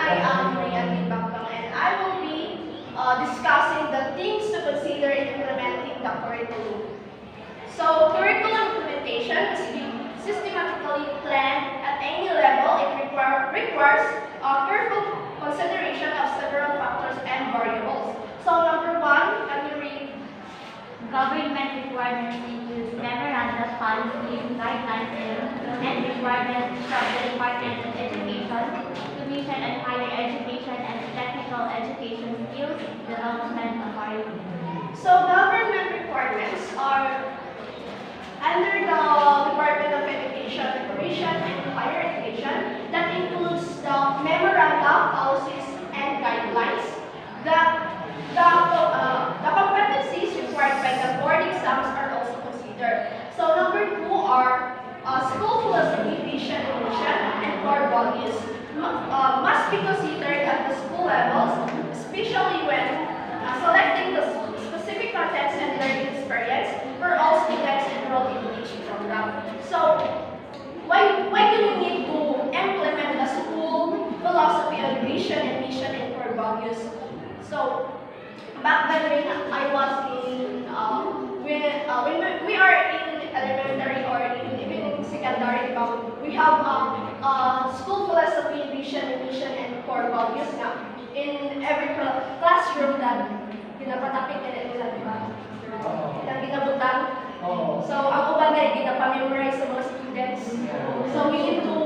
I am Bactung, and I will be discussing the things to consider in implementing the curriculum. So, curriculum implementation must be systematically planned at any level. It requires careful consideration of several factors and variables. So, number one, can you read? Government requirements include memoranda, policies, guidelines, and requirements from the Department of Education, Commission on Higher Education, and Technical Education Skills Development Authority. So, government requirements are under the Department of Education, Commission and Higher Education. That includes the memoranda, policies, and guidelines. The competencies required by the board exams are also considered. So number two are school philosophy, vision, and mission, and core values must be considered at the school levels, especially when selecting the specific contents and learning experience for all students enrolled in each program. So why do we need to implement the school philosophy on vision and mission and core values? So back then when I was in when we are in elementary or even in secondary, we have school philosophy, vision, mission, and core values na in every classroom that pinapatapik nila, di ba? Ilang ginabutan. So ang uban na ginapamemorize sa mga students. So we need to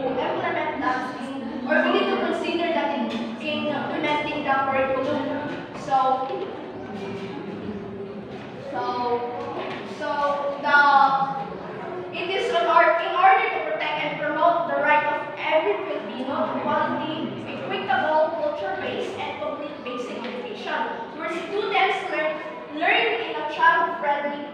implement that or we need to consider that in implementing the curriculum. So it is in order to protect and promote the right of every Filipino to quality, equitable, culture-based, and complete basic education, where students learn in a child-friendly,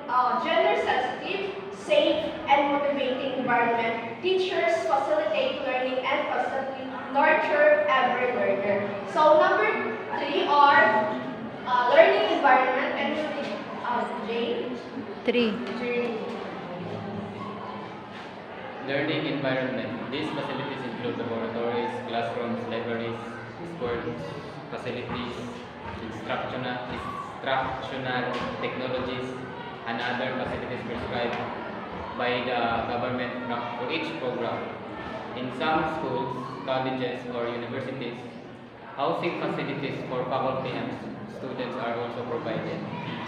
gender-sensitive, safe, and motivating environment. Teachers facilitate learning and constantly nurture every learner. So number three are learning environment. And Jane? 3. Learning environment. These facilities include laboratories, classrooms, libraries, sports facilities, instructional technologies, and other facilities prescribed by the government for each program. In some schools, colleges, or universities, housing facilities for faculty and students are also provided.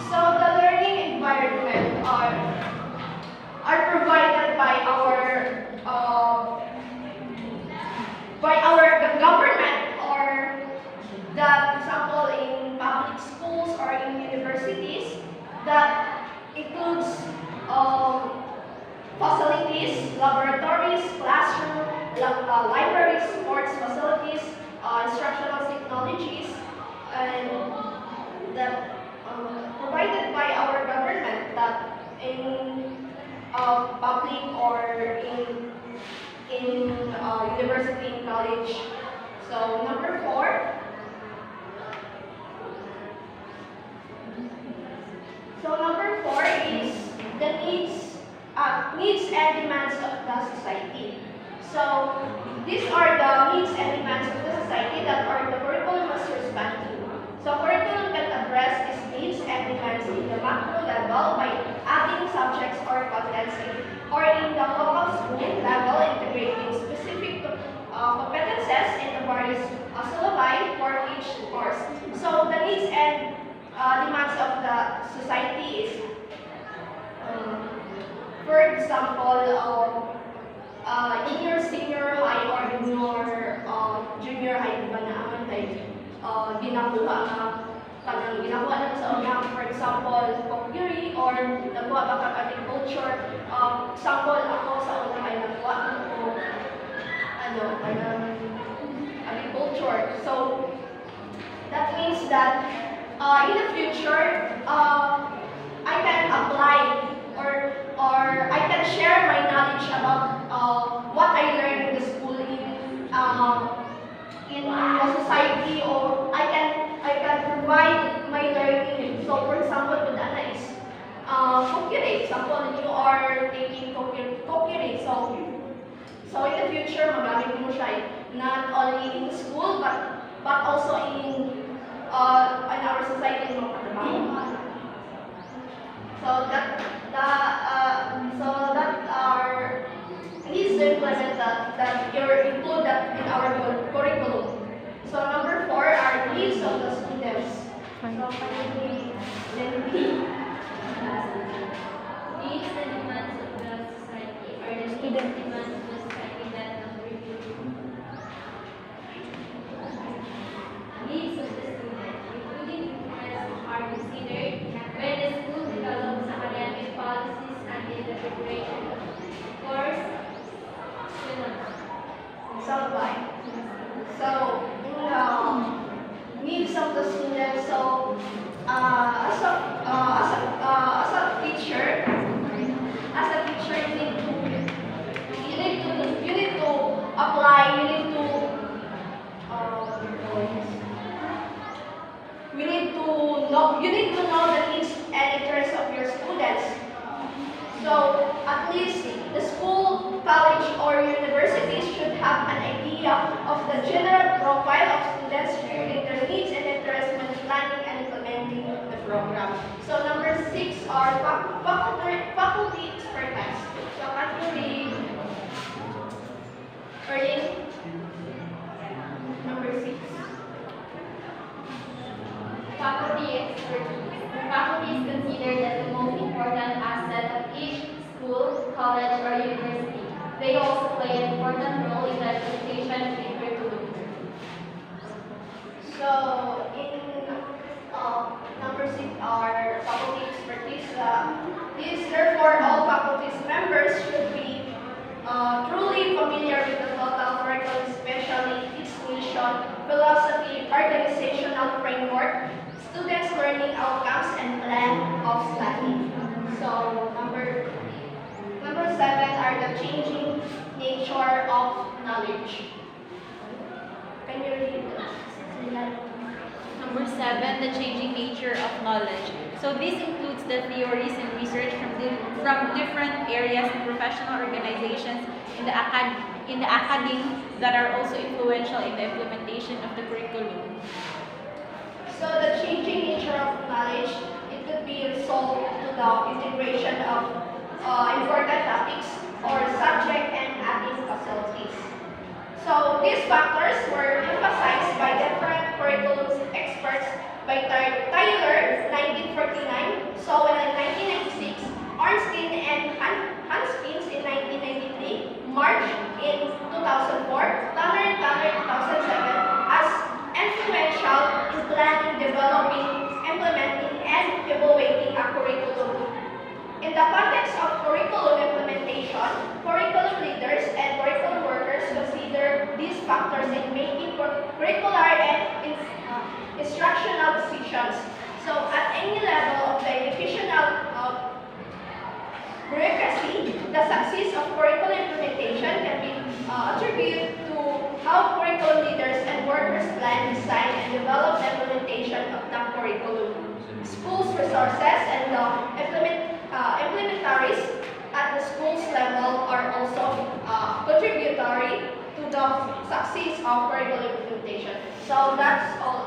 So the learning environment are provided by our government, or that example in public schools or in universities, that includes facilities, laboratories, classroom, libraries, sports facilities, instructional technologies, and that provided by our government, that in public or in university and college. So number four. So number four is the needs and demands of the society. So these are the needs and demands of the society that the curriculum must respond to. So curriculum can address these needs and demands in the macro level by adding subjects or contents or in the local school level, integrating specific competences in the various syllabi for each course. So the needs and demands of the society is, for example, in your senior high or in your junior high, diba na aman tayo ginakuha na sa unang, for example, pop-theory or nakuha ba kang agriculture. Example, ako sa unang ay nakuha ko agriculture. So that means that in the future, I can apply or I can share my knowledge about what I learned in the school in the society, or I can provide my learning. So for example, with Anna is copyright. Example, you are taking copyright. So in the future, magamit mo siya not only in school but also in our society in mga. So that are needs to implement that or include that in our curriculum. So number 4 are needs of the students. So finally, then B. Needs and demands of the society are the student demands of the society that number two. Needs of the student, including interests, are considered when the school develops academic policies and the preparation of course students. So right. So needs of the students. So as a teacher, you need to apply. You need to know the needs and interests of your students. So at least the school, college, or universities should have an idea of the general profile of students regarding their needs and interests when planning and implementing the program. So number 6 are faculty expertise. So actually, earning number 6. Faculty expertise. The faculty is considered as the most important asset of each school, college, or university. They also play an important role in the implementation of the curriculum. So in number 6 are faculty expertise. Therefore, all faculty members should be truly familiar with the total curriculum, especially its mission, philosophy, organizational framework, students' learning outcomes, and plan of study. So number 7 are the changing nature of knowledge. Can you read this? Number 7, the changing nature of knowledge. So this includes the theories and research from different areas and professional organizations in the academy that are also influential in the implementation of the curriculum. So the changing nature of knowledge, it could be resolved to the integration of important topics or subject and adding facilities. So these factors were emphasized by different curriculum experts by Tyler 1949, Sowell in 1996, Ornstein and Hanspins in 1993, March in 2004, Tanner in 2007 as influential in planning, developing, implementing, and evaluating a curriculum. In the context of curriculum implementation, curriculum leaders and curriculum workers consider these factors in making curricular and instructional decisions. So at any level of the educational bureaucracy, the success of curriculum implementation can be attributed to how curriculum leaders and workers plan, design, and develop the implementation of the curriculum. Schools' resources and the implementaries at the schools level are also contributory to the success of curriculum implementation. So that's all